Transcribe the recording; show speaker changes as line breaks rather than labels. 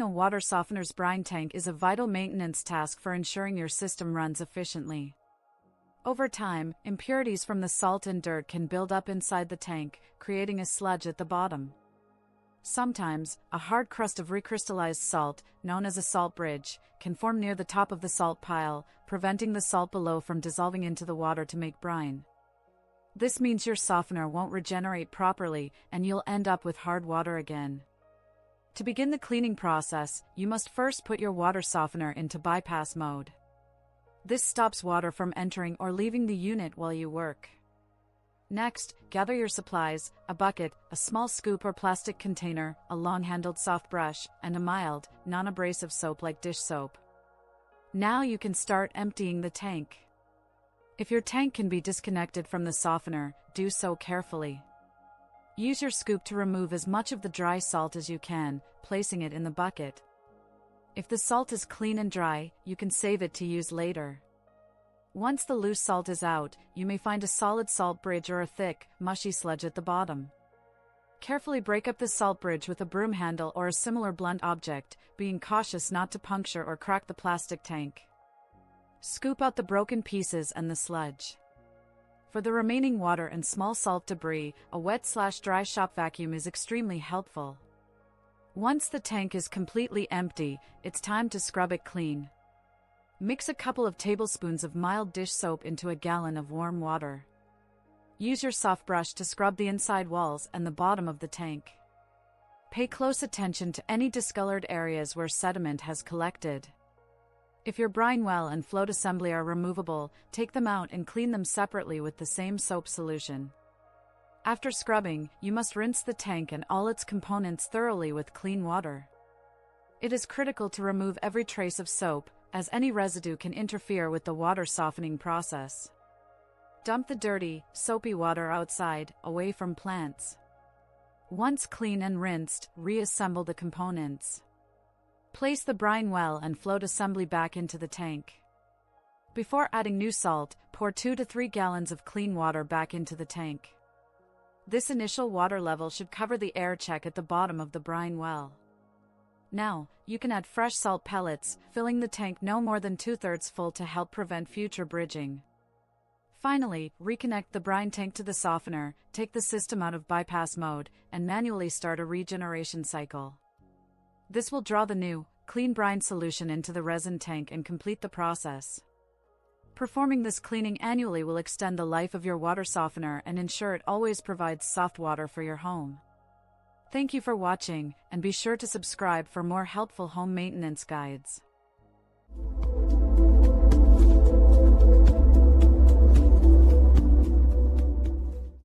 a water softener's brine tank is a vital maintenance task for ensuring your system runs efficiently. Over time, impurities from the salt and dirt can build up inside the tank, creating a sludge at the bottom. Sometimes, a hard crust of recrystallized salt, known as a salt bridge, can form near the top of the salt pile, preventing the salt below from dissolving into the water to make brine. This means your softener won't regenerate properly, and you'll end up with hard water again. To begin the cleaning process, you must first put your water softener into bypass mode. This stops water from entering or leaving the unit while you work. Next, gather your supplies: a bucket, a small scoop or plastic container, a long-handled soft brush, and a mild, non-abrasive soap like dish soap. Now you can start emptying the tank. If your tank can be disconnected from the softener, do so carefully. Use your scoop to remove as much of the dry salt as you can, placing it in the bucket. If the salt is clean and dry, you can save it to use later. Once the loose salt is out, you may find a solid salt bridge or a thick, mushy sludge at the bottom. Carefully break up the salt bridge with a broom handle or a similar blunt object, being cautious not to puncture or crack the plastic tank. Scoop out the broken pieces and the sludge. For the remaining water and small salt debris, a wet/dry shop vacuum is extremely helpful. Once the tank is completely empty, it's time to scrub it clean. Mix a couple of tablespoons of mild dish soap into a gallon of warm water. Use your soft brush to scrub the inside walls and the bottom of the tank. Pay close attention to any discolored areas where sediment has collected. If your brine well and float assembly are removable, take them out and clean them separately with the same soap solution. After scrubbing, you must rinse the tank and all its components thoroughly with clean water. It is critical to remove every trace of soap, as any residue can interfere with the water softening process. Dump the dirty, soapy water outside, away from plants. Once clean and rinsed, reassemble the components. Place the brine well and float assembly back into the tank. Before adding new salt, pour 2 to 3 gallons of clean water back into the tank. This initial water level should cover the air check at the bottom of the brine well. Now, you can add fresh salt pellets, filling the tank no more than 2/3 full to help prevent future bridging. Finally, reconnect the brine tank to the softener, take the system out of bypass mode, and manually start a regeneration cycle. This will draw the new, clean brine solution into the resin tank and complete the process. Performing this cleaning annually will extend the life of your water softener and ensure it always provides soft water for your home. Thank you for watching, and be sure to subscribe for more helpful home maintenance guides.